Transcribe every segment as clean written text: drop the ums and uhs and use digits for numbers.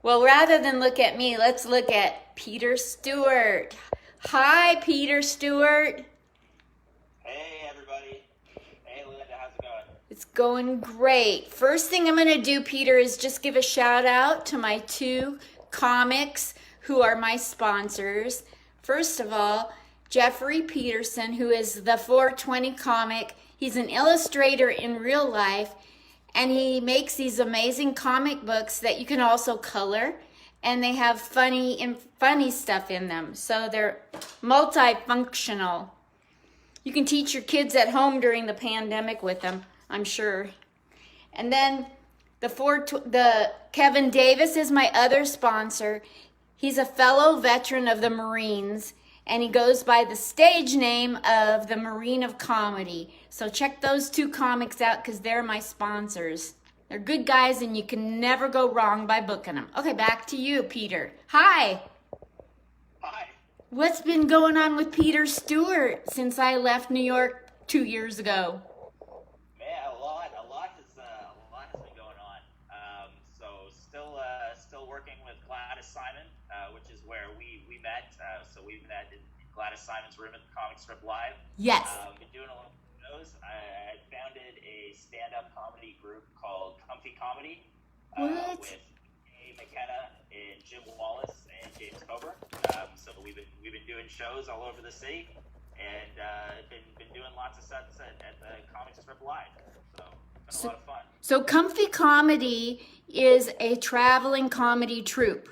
Well, rather than look at me, let's look at Peter Stewart. Hi, Peter Stewart. Hey everybody. Hey Linda, how's it going? It's going great. First thing I'm going to do, Peter, is just give a shout out to my two comics who are my sponsors. First of all, Jeffrey Peterson, who is the 420 comic. He's an illustrator in real life, and he makes these amazing comic books that you can also color, and they have funny stuff in them. So they're multifunctional. You can teach your kids at home during the pandemic with them, I'm sure. And then the Kevin Davis is my other sponsor. He's a fellow veteran of the Marines, and he goes by the stage name of the Marine of Comedy. So check those two comics out because they're my sponsors. They're good guys, and you can never go wrong by booking them. Okay, back to you, Peter. Hi. Hi. What's been going on with Peter Stewart since I left New York 2 years ago? Man, a lot has been going on. Still working with Gladys Simon, which is where we met. So we met in Gladys Simon's room at the Comic Strip Live. Yes. Been doing a little shows. I founded a stand-up comedy group called Comfy Comedy. What? With A. McKenna and Jim Wallace and James Coburn. So we've been doing shows all over the city, and been doing lots of sets at the Comic Strip Live. So it's been a lot of fun. So Comfy Comedy is a traveling comedy troupe.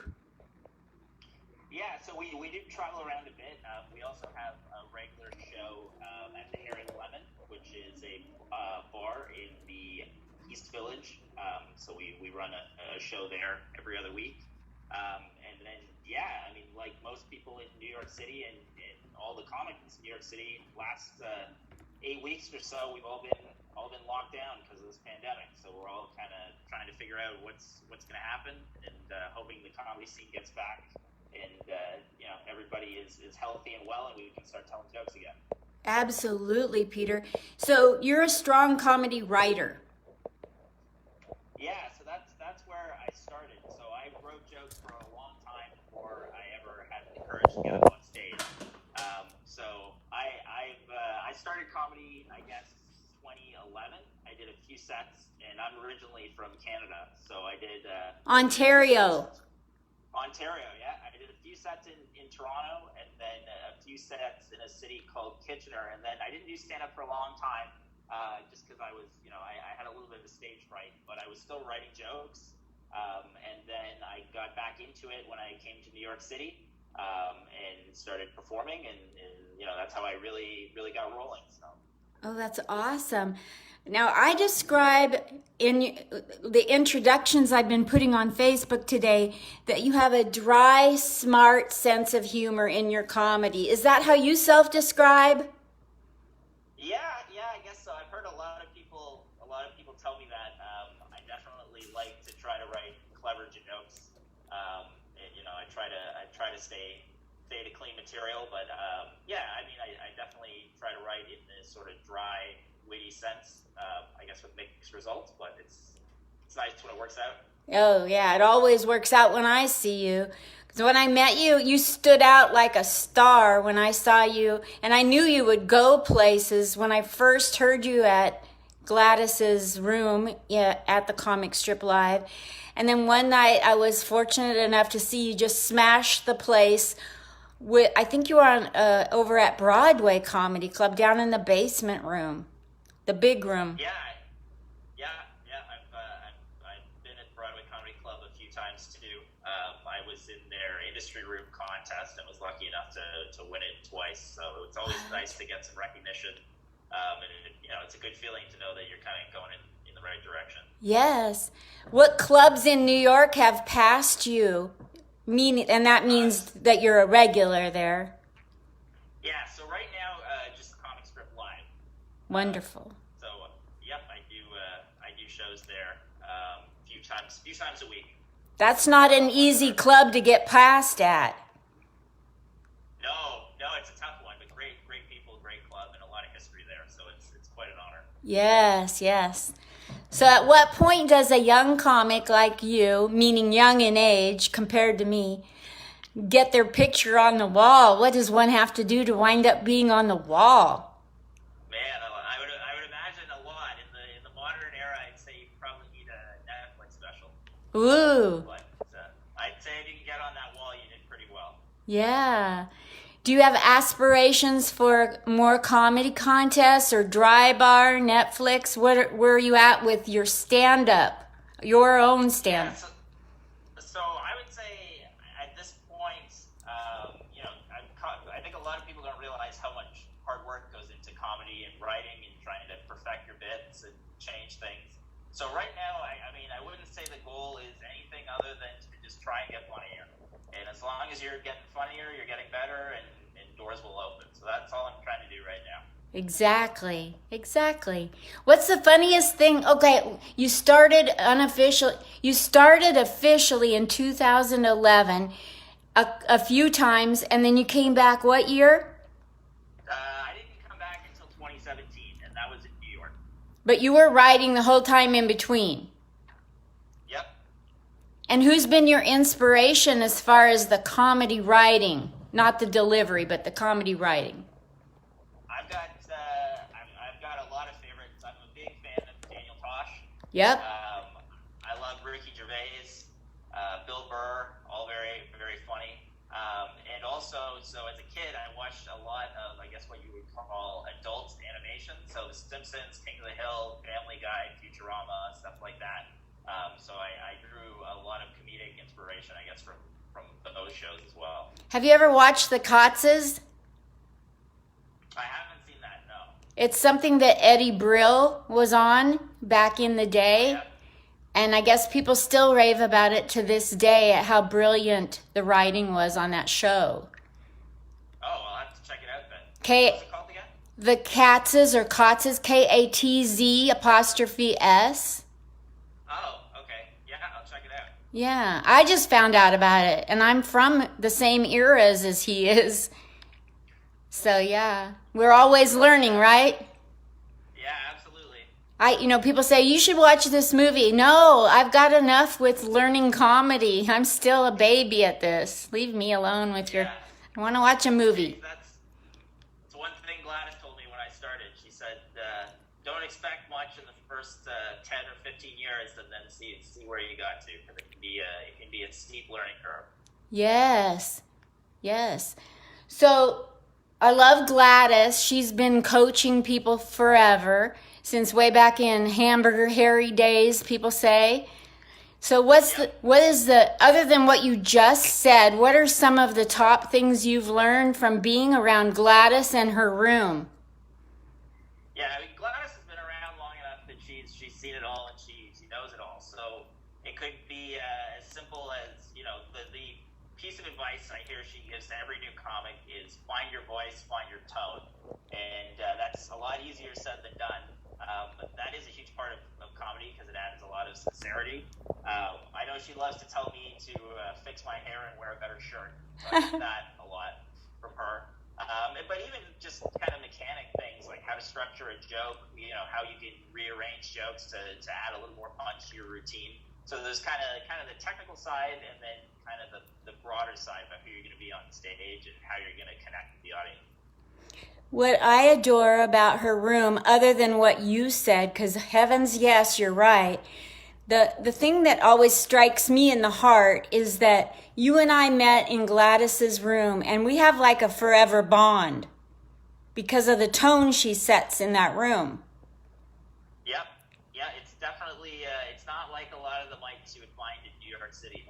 Yeah, so we do travel around a bit. We also have a regular show at the Hare and Lemon, which is a bar in the East Village. So we run a show there every other week. And then, yeah, I mean, like most people in New York City and all the comics in New York City, last 8 weeks or so, we've all been locked down because of this pandemic. So we're all kind of trying to figure out what's going to happen, and hoping the comedy scene gets back, and everybody is healthy and well, and we can start telling jokes again. Absolutely, Peter. So you're a strong comedy writer. Yeah, so that's where I started. So I wrote jokes for a long time before I ever had the courage to get up on stage. So I started comedy, I guess, 2011. I did a few sets, and I'm originally from Canada, so I did Ontario. Ontario, yeah. I did a few sets in Toronto, and then a few sets in a city called Kitchener, and then I didn't do stand-up for a long time, just because I was, I had a little bit of a stage fright, but I was still writing jokes, and then I got back into it when I came to New York City, and started performing, and that's how I really got rolling. So. Oh, that's awesome. Now, I describe in the introductions I've been putting on Facebook today that you have a dry, smart sense of humor in your comedy. Is that how you self-describe? Yeah, I guess so. I've heard a lot of people tell me that. I definitely like to try to write clever jokes. And, I try to stay to clean material, but yeah, I mean, I definitely try to write in this sort of dry, witty sense. I guess with mixed results, but it's nice when it works out. Oh, yeah, it always works out when I see you. Because when I met you, you stood out like a star when I saw you, and I knew you would go places when I first heard you at Gladys's room, yeah, at the Comic Strip Live. And then one night I was fortunate enough to see you just smash the place with, I think you were on over at Broadway Comedy Club down in the basement room, the big room. Yeah. I've been at Broadway Comedy Club a few times too. I was in their industry room contest and was lucky enough to win it twice. So it's always nice to get some recognition. It's a good feeling to know that you're kind of going in the right direction. Yes. What clubs in New York have passed you? And that means that you're a regular there. Yeah, so right now, just the Comic Strip Live. Wonderful. Yep, I do shows there few times a week. That's not an easy club to get past at. No, it's a tough one, but great people, great club, and a lot of history there. So it's quite an honor. Yes. So at what point does a young comic like you, meaning young in age compared to me, get their picture on the wall? What does one have to do to wind up being on the wall? Man, I would imagine a lot. In the modern era, I'd say you probably need a Netflix special. Ooh. But I'd say if you can get on that wall, you did pretty well. Yeah. Do you have aspirations for more comedy contests or Dry Bar, Netflix? Where are you at with your stand-up, your own stand-up? So I would say at this point, I think a lot of people don't realize how much hard work goes into comedy and writing and trying to perfect your bits and change things. So right now, I mean, I wouldn't say the goal is anything other than to just try and get funnier. And as long as you're getting funnier, you're getting better, and doors will open. So that's all I'm trying to do right now. Exactly. What's the funniest thing? Okay, you started officially in 2011 a few times, and then you came back what year? I didn't come back until 2017, and that was in New York. But you were writing the whole time in between. Yep. And who's been your inspiration as far as the comedy writing? Not the delivery, but the comedy writing. I've got a lot of favorites. I'm a big fan of Daniel Tosh. Yep. I love Ricky Gervais, Bill Burr, all very, very funny. And also, so as a kid, I watched a lot of, I guess, what you would call adult animation. So The Simpsons, King of the Hill, Family Guy, Futurama, stuff like that. So I drew a lot of comedic inspiration, I guess, from those shows as well. Have you ever watched The Katzes? I haven't seen that, no. It's something that Eddie Brill was on back in the day. Yeah. And I guess people still rave about it to this day at how brilliant the writing was on that show. Oh, I'll have to check it out then. What's it called again? The Katzes or Katzes, Katz's. Oh, okay. Yeah, I'll check it out. Yeah, I just found out about it, and I'm from the same eras as he is. So yeah, we're always learning, right? Yeah, absolutely. People say, you should watch this movie. No, I've got enough with learning comedy. I'm still a baby at this. Leave me alone with your, I want to watch a movie. That's one thing Gladys told me when I started. She said, don't expect much in the first 10 or 15 years and then see where you got to. Because it can be a steep learning curve. Yes. So I love Gladys. She's been coaching people forever, since way back in Hamburger Harry days, people say. So what is the, other than what you just said, what are some of the top things you've learned from being around Gladys and her room? Yeah, I mean, Gladys has been around long enough that she's seen it all and she knows it all. So it could be as simple as, the piece of advice I hear she gives to every new comic is find your voice, find your tone. And that's a lot easier said than done. But that is a huge part of comedy because it adds a lot of sincerity. I know she loves to tell me to fix my hair and wear a better shirt. So I get that a lot from her. But even just kind of mechanic things like how to structure a joke, how you can rearrange jokes to add a little more punch to your routine. So there's kind of the technical side and then kind of the broader side about who you're going to be on stage and how you're going to connect with the audience. What I adore about her room, other than what you said, because heavens, yes, you're right. The thing that always strikes me in the heart is that you and I met in Gladys's room, and we have like a forever bond because of the tone she sets in that room. Yep. Yeah, it's definitely, it's not like a lot of the mics you would find in New York City.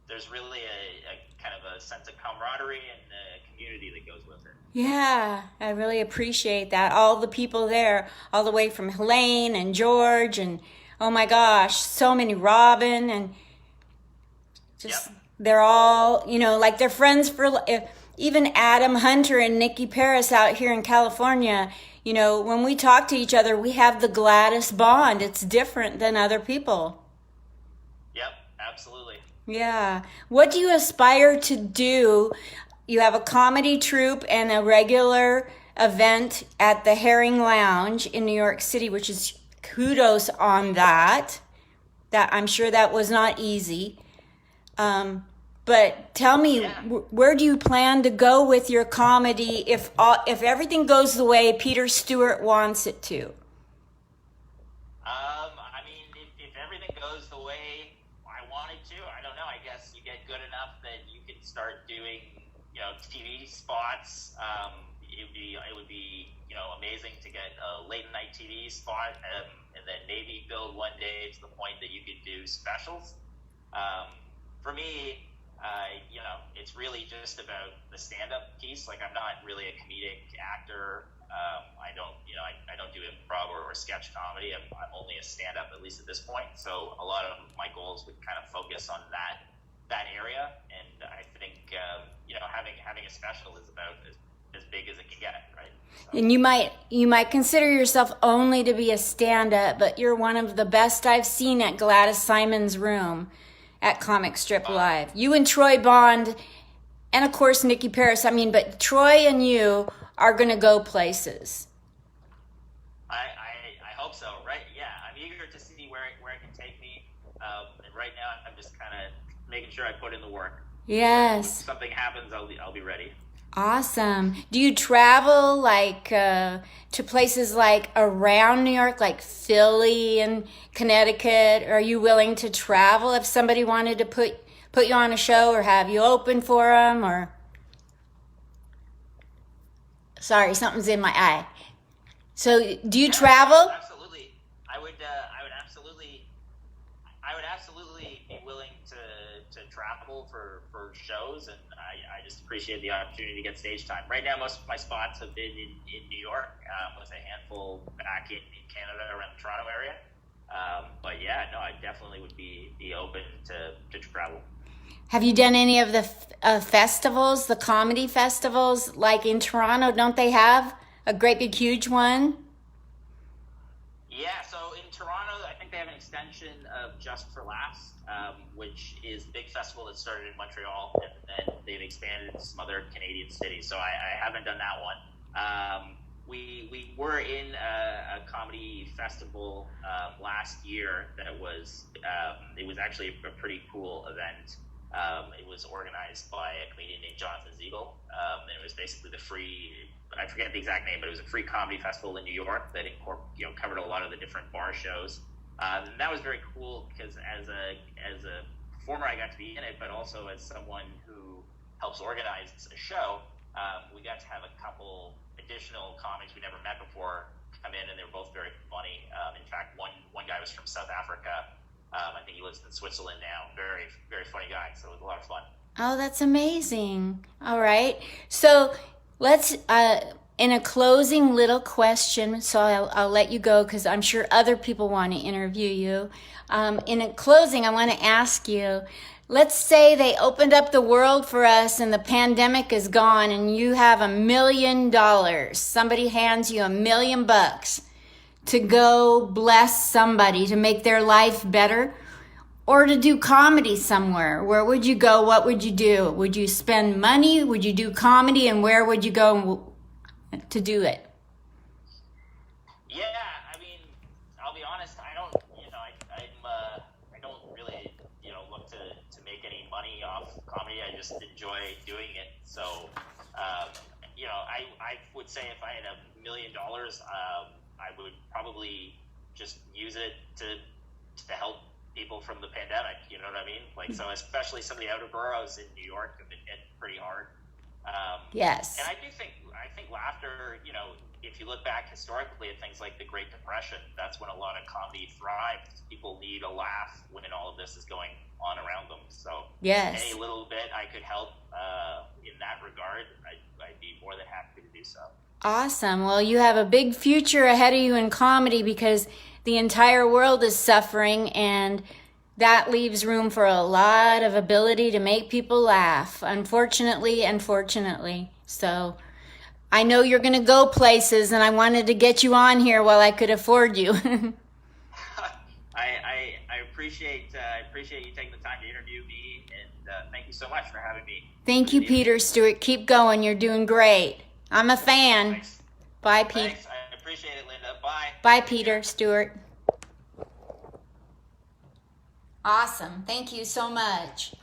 There's really a kind of a sense of camaraderie and a community that goes with it. Yeah, I really appreciate that. All the people there, all the way from Helene and George and, oh my gosh, so many, Robin, and just, They're all, like they're friends for, even Adam Hunter and Nikki Paris out here in California, when we talk to each other, we have the Gladys bond. It's different than other people. Yep, absolutely. Yeah. What do you aspire to do? You have a comedy troupe and a regular event at the Herring Lounge in New York City, which is kudos on that. That I'm sure that was not easy. But tell me, where do you plan to go with your comedy if everything goes the way Peter Stewart wants it to? I mean, if everything goes the way I want it to, I don't know. I guess you get good enough that you can start doing, TV spots. It would be amazing to get a late night TV spot, and then maybe build one day to the point that you could do specials. For me, it's really just about the stand-up piece. Like, I'm not really a comedic actor. I don't do improv or sketch comedy. I'm only a stand-up, at least at this point. So a lot of my goals would kind of focus on that area. And I think having a special is about as big as it can get, right? So. And you might consider yourself only to be a stand-up, but you're one of the best I've seen at Gladys Simon's room at Comic Strip Live. You and Troy Bond, and of course Nikki Paris. But Troy and you are going to go places. I hope so, right? Yeah, I'm eager to see where it can take me. And right now, I'm just kind of making sure I put in the work. Yes. If something happens, I'll be ready. Awesome. Do you travel to places like around New York, like Philly and Connecticut? Are you willing to travel if somebody wanted to put you on a show or have you open for them? Or sorry, something's in my eye. So, do you travel? Absolutely. I would absolutely be willing to travel for shows, and I just appreciate the opportunity to get stage time. Right now, most of my spots have been in New York, with a handful back in Canada around the Toronto area. But yeah, no, I definitely would be open to travel. Have you done any of the festivals, the comedy festivals, like in Toronto? Don't they have a great big huge one? Yeah, so in Toronto, I think they have an extension of Just for Laughs, which is the big festival that started in Montreal, and then they've expanded to some other Canadian cities. So I haven't done that one. We were in a comedy festival last year that was it was actually a pretty cool event. It was organized by a comedian named Jonathan Ziegel, and it was basically I forget the exact name, but it was a free comedy festival in New York that covered a lot of the different bar shows. And that was very cool because as a performer, I got to be in it, but also as someone who helps organize a show, we got to have a couple additional comics we never met before come in, and they were both very funny. In fact, one guy was from South Africa. I think he lives in Switzerland now. Very, very funny guy. So it was a lot of fun. Oh, that's amazing. All right. So let's, in a closing little question, so I'll let you go because I'm sure other people want to interview you. In a closing, I want to ask you, let's say they opened up the world for us and the pandemic is gone and you have $1 million. Somebody hands you $1 million to go bless somebody, to make their life better, or to do comedy somewhere. Where would you go? What would you do? Would you spend money? Would you do comedy? And where would you go to do it? Yeah, I mean, I'll be honest, I don't really, look to make any money off comedy. I just enjoy doing it. So, I would say if I had $1 million, I would probably just use it to help people from the pandemic. You know what I mean? Like, so especially some of the outer boroughs in New York have been hit pretty hard. Yes. And I think laughter, if you look back historically at things like the Great Depression, that's when a lot of comedy thrived. People need a laugh when all of this is going on around them. So yes, any little bit I could help in that regard, I'd be more than happy to do so. Awesome. Well, you have a big future ahead of you in comedy because the entire world is suffering, and that leaves room for a lot of ability to make people laugh, unfortunately and fortunately. So I know you're going to go places, and I wanted to get you on here while I could afford you. I appreciate you taking the time to interview me, and thank you so much for having me. Thank you, Peter Stewart. Keep going. You're doing great. I'm a fan. Thanks. Bye, Pete. Thanks. I appreciate it, Linda. Bye. Bye, Peter Stewart. Awesome. Thank you so much.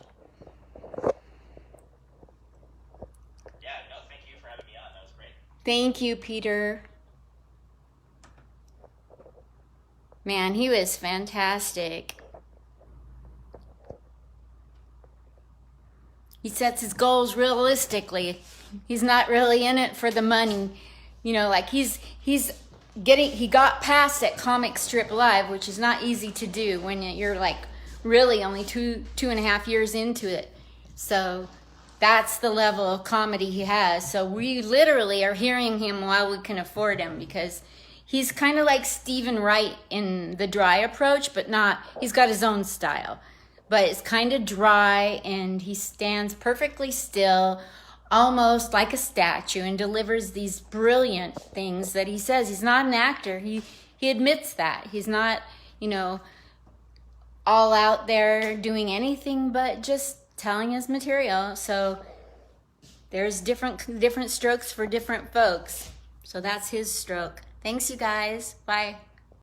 Yeah, no, thank you for having me on. That was great. Thank you, Peter. Man, he was fantastic. He sets his goals realistically. He's not really in it for the money. You know, like he got past at Comic Strip Live, which is not easy to do when you're like really only two and a half years into it. So that's the level of comedy he has. So we literally are hearing him while we can afford him, because he's kind of like Stephen Wright in the dry approach, but not, he's got his own style. But it's kind of dry, and he stands perfectly still, almost like a statue, and delivers these brilliant things that he says. He's not an actor. He admits that. He's not, you know, all out there doing anything but just telling his material. So there's different strokes for different folks. So that's his stroke. Thanks, you guys. Bye.